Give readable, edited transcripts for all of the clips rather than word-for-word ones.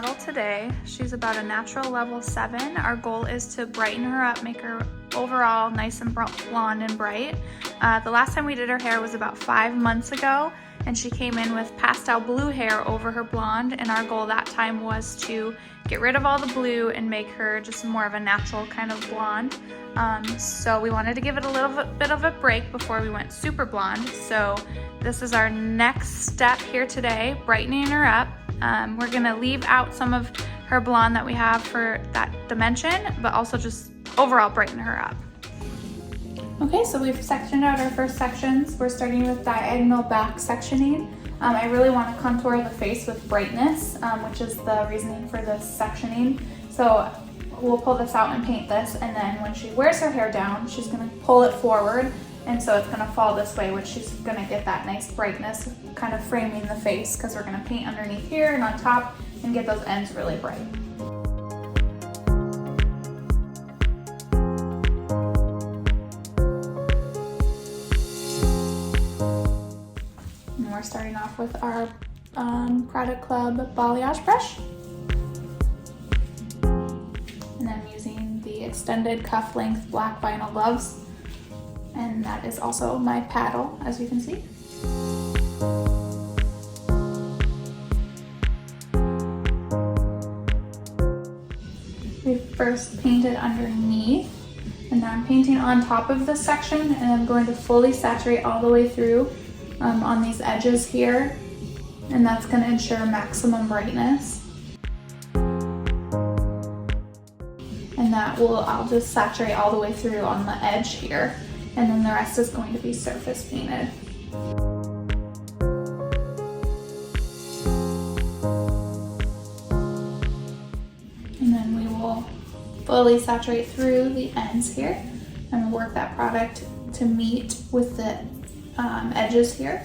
model today. She's about a natural level 7. Our goal is to brighten her up, make her overall nice and blonde and bright. The last time we did her hair was about 5 months ago, and she came in with pastel blue hair over her blonde, and our goal that time was to get rid of all the blue and make her just more of a natural kind of blonde. So we wanted to give it a little bit of a break before we went super blonde. So this is our next step here today, brightening her up. We're gonna leave out some of her blonde that we have for that dimension, but also just overall brighten her up. Okay, so we've sectioned out our first sections. We're starting with diagonal back sectioning. I really want to contour the face with brightness, which is the reasoning for this sectioning. So we'll pull this out and paint this, and then when she wears her hair down, she's going to pull it forward, and so it's going to fall this way, which she's going to get that nice brightness kind of framing the face, because we're going to paint underneath here and on top and get those ends really bright. We're starting off with our Product Club balayage brush. And I'm using the extended cuff length black vinyl gloves. And that is also my paddle, as you can see. We first painted underneath, and now I'm painting on top of this section, and I'm going to fully saturate all the way through on these edges here, and that's going to ensure maximum brightness. And that I'll just saturate all the way through on the edge here, and then the rest is going to be surface painted. And then we will fully saturate through the ends here and work that product to meet with the edges here.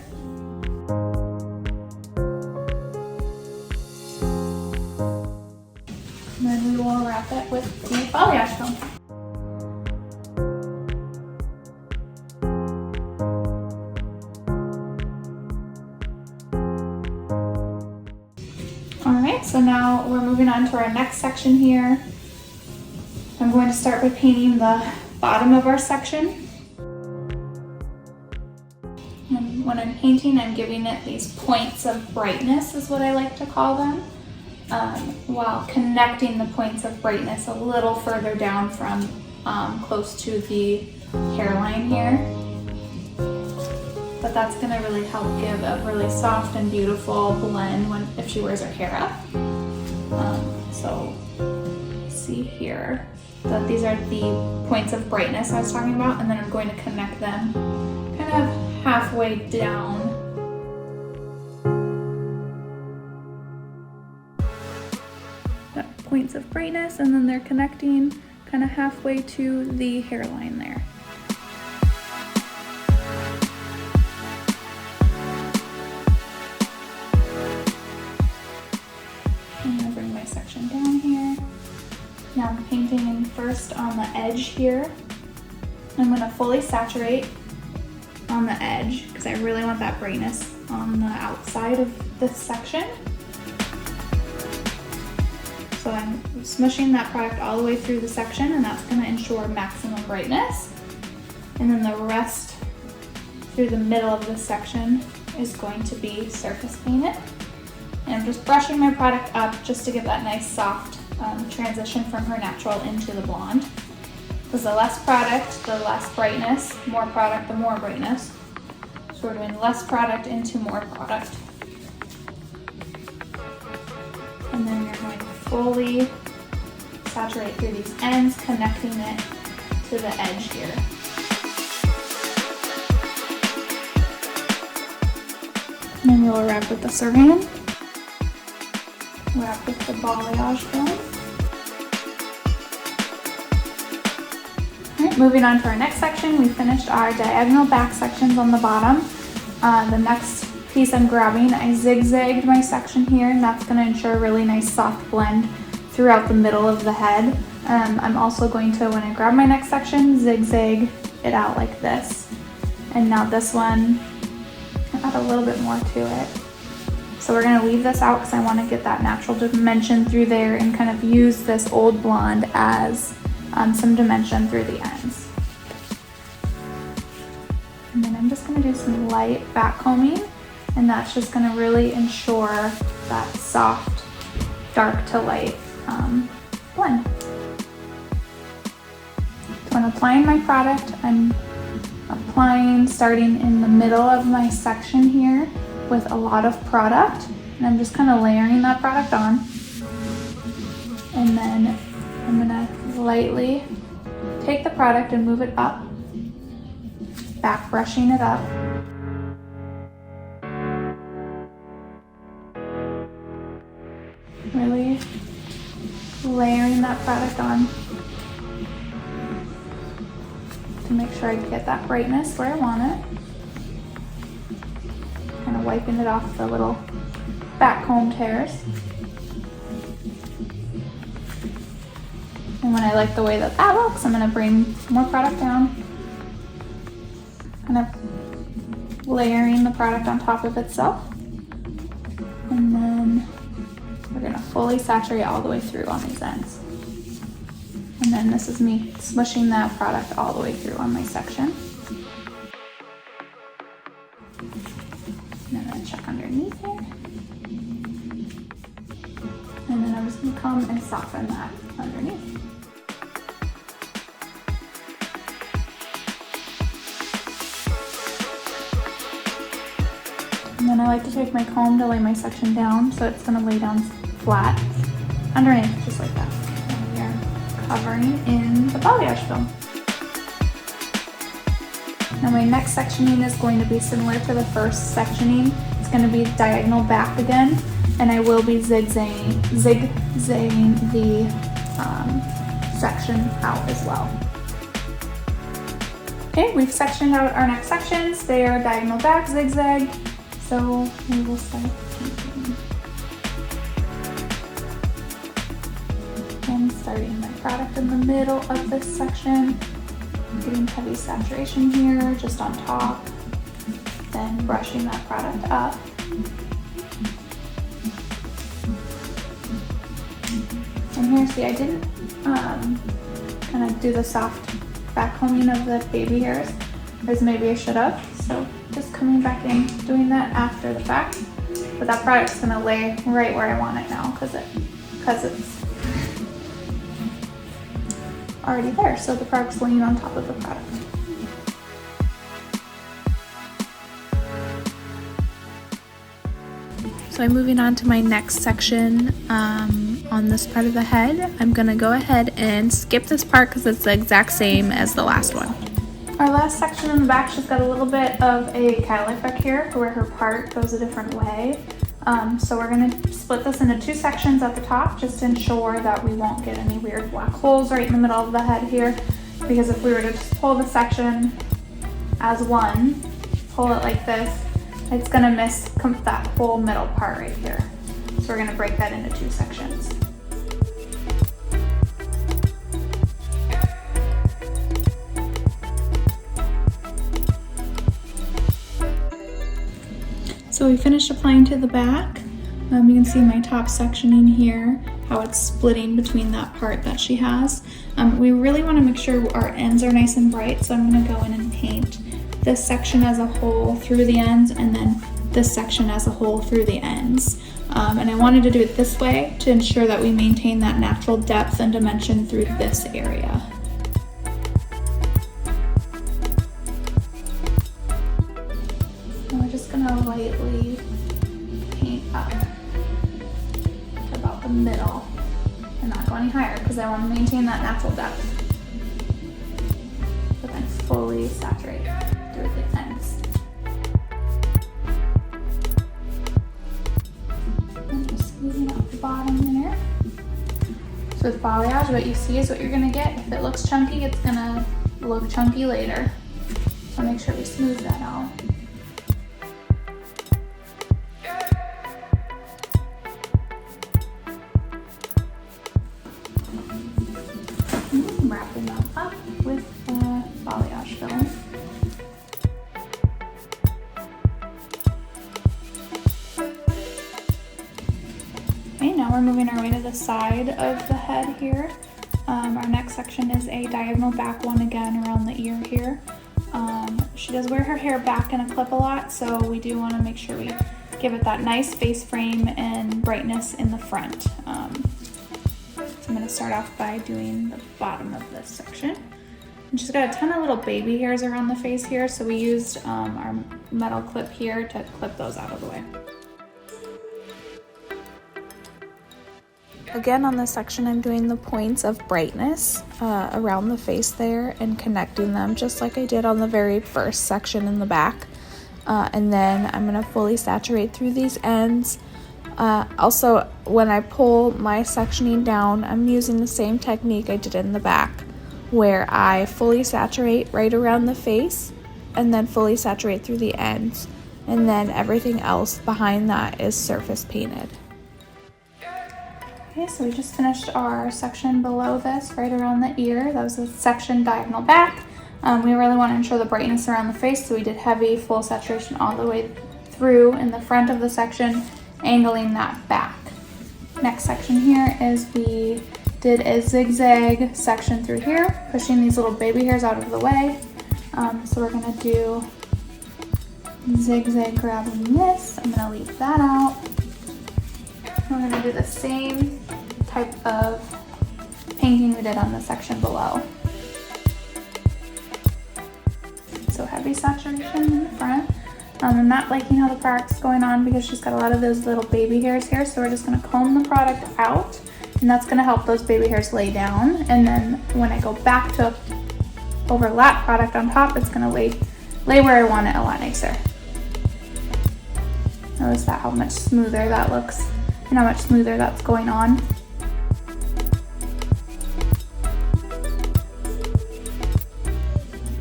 And then we will wrap it with the balayage film. Alright, so now we're moving on to our next section here. I'm going to start by painting the bottom of our section. When I'm painting, I'm giving it these points of brightness, is what I like to call them, while connecting the points of brightness a little further down from close to the hairline here. But that's going to really help give a really soft and beautiful blend if she wears her hair up. So see here that these are the points of brightness I was talking about, and then I'm going to connect them kind of halfway down. Got points of brightness, and then they're connecting kind of halfway to the hairline there. I'm gonna bring my section down here. Now I'm painting in first on the edge here. I'm gonna fully saturate on the edge because I really want that brightness on the outside of this section. So I'm smushing that product all the way through the section, and that's going to ensure maximum brightness. And then the rest through the middle of this section is going to be surface painted. And I'm just brushing my product up just to give that nice soft transition from her natural into the blonde. Because the less product, the less brightness, more product, the more brightness. So we're doing less product into more product. And then you're going to fully saturate through these ends, connecting it to the edge here. And then we'll wrap with the saran, wrap with the balayage film. Moving on to our next section, we finished our diagonal back sections on the bottom. The next piece I'm grabbing, I zigzagged my section here, and that's going to ensure a really nice soft blend throughout the middle of the head. I'm also going to, when I grab my next section, zigzag it out like this. And now this one, add a little bit more to it. So we're gonna leave this out because I want to get that natural dimension through there and kind of use this old blonde as some dimension through the ends. And then I'm just gonna do some light back combing, and that's just gonna really ensure that soft, dark to light blend. So when applying my product, I'm applying starting in the middle of my section here with a lot of product, and I'm just kind of layering that product on. And then I'm gonna lightly take the product and move it up, back brushing it up. Really layering that product on to make sure I get that brightness where I want it. Kind of wiping it off the little back combed hairs. And when I like the way that that looks, I'm going to bring more product down. Kind of layering the product on top of itself. And then we're going to fully saturate all the way through on these ends. And then this is me smushing that product all the way through on my section. And then I'm going to check underneath here. And then I'm just going to come and soften that underneath. And then I like to take my comb to lay my section down, so it's going to lay down flat underneath, just like that. And we are covering in the balayage film. Now my next sectioning is going to be similar to the first sectioning. It's going to be diagonal back again, and I will be zigzagging the section out as well. Okay, we've sectioned out our next sections. They are diagonal back, zigzag. So we will start painting. And starting my product in the middle of this section. Getting heavy saturation here, just on top. Then brushing that product up. And here, see, I didn't kind of do the soft back combing of the baby hairs as maybe I should have. So just coming back in, doing that after the fact. But that product's gonna lay right where I want it now because it's already there. So the product's laying on top of the product. So I'm moving on to my next section on this part of the head. I'm gonna go ahead and skip this part because it's the exact same as the last one. Our last section in the back, she's got a little bit of a Cadillac back here where her part goes a different way. So we're going to split this into two sections at the top just to ensure that we won't get any weird black holes right in the middle of the head here. Because if we were to just pull the section as one, pull it like this, it's going to miss that whole middle part right here. So we're going to break that into two sections. So we finished applying to the back. You can see my top sectioning here, how it's splitting between that part that she has. We really want to make sure our ends are nice and bright, so I'm going to go in and paint this section as a whole through the ends, and then this section as a whole through the ends. And I wanted to do it this way to ensure that we maintain that natural depth and dimension through this area. Gonna lightly paint up to about the middle and not go any higher because I want to maintain that natural depth, but then fully saturate through the ends. And just smoothing out the bottom there. So with balayage, what you see is what you're gonna get. If it looks chunky, it's gonna look chunky later. So make sure we smooth that out. Wrapping them up with the balayage film. Okay, now we're moving our way to the side of the head here. Our next section is a diagonal back one again around the ear here. She does wear her hair back in a clip a lot, so we do want to make sure we give it that nice face frame and brightness in the front. So I'm going to start off by doing the bottom of this section. And she's got a ton of little baby hairs around the face here, so we used our metal clip here to clip those out of the way. Again, on this section, I'm doing the points of brightness around the face there and connecting them just like I did on the very first section in the back. And then I'm going to fully saturate through these ends. Also, when I pull my sectioning down, I'm using the same technique I did in the back, where I fully saturate right around the face and then fully saturate through the ends. And then everything else behind that is surface painted. Okay, so we just finished our section below this, right around the ear. That was a section diagonal back. We really want to ensure the brightness around the face, so we did heavy full saturation all the way through in the front of the section, angling that back. Next section here is we did a zigzag section through here, pushing these little baby hairs out of the way. So we're going to do zigzag grabbing this. I'm going to leave that out. We're going to do the same type of painting we did on the section below. So heavy saturation in the front. I'm not liking how the product's going on because she's got a lot of those little baby hairs here, so we're just going to comb the product out, and that's going to help those baby hairs lay down. And then when I go back to overlap product on top, it's going to lay where I want it a lot nicer. Notice that how much smoother that looks and how much smoother that's going on.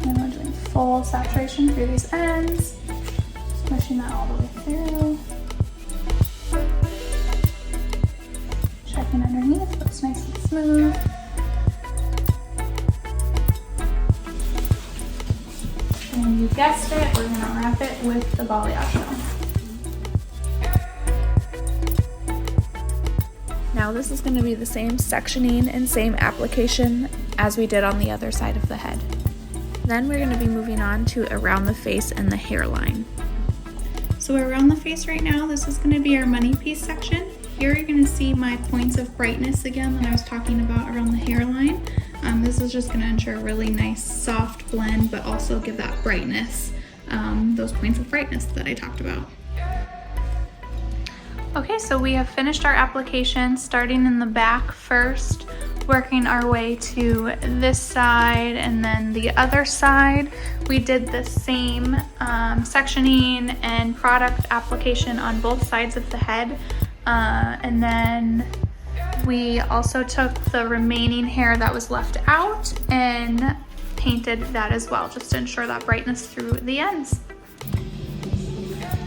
And we're doing full saturation through these ends, pushing that all the way through. Checking underneath, looks nice and smooth. And you guessed it, we're gonna wrap it with the balayage now. Now this is going to be the same sectioning and same application as we did on the other side of the head. Then we're going to be moving on to around the face and the hairline. So around the face right now, this is going to be our money piece section. Here you're going to see my points of brightness again that I was talking about around the hairline. This is just going to ensure a really nice soft blend, but also give that brightness, those points of brightness that I talked about. Okay, so we have finished our application, starting in the back first, working our way to this side and then the other side. We did the same sectioning and product application on both sides of the head. And then we also took the remaining hair that was left out and painted that as well, just to ensure that brightness through the ends.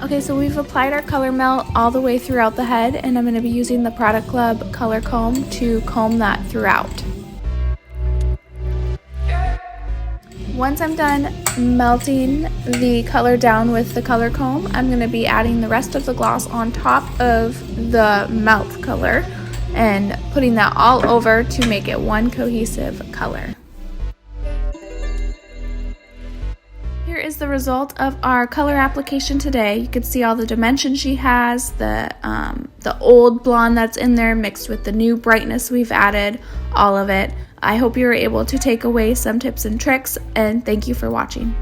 Okay, so we've applied our color melt all the way throughout the head, and I'm going to be using the Product Club color comb to comb that throughout. Once I'm done melting the color down with the color comb, I'm going to be adding the rest of the gloss on top of the melt color and putting that all over to make it one cohesive color. Here is the result of our color application today. You can see all the dimension she has, the old blonde that's in there mixed with the new brightness we've added, all of it. I hope you were able to take away some tips and tricks, and thank you for watching.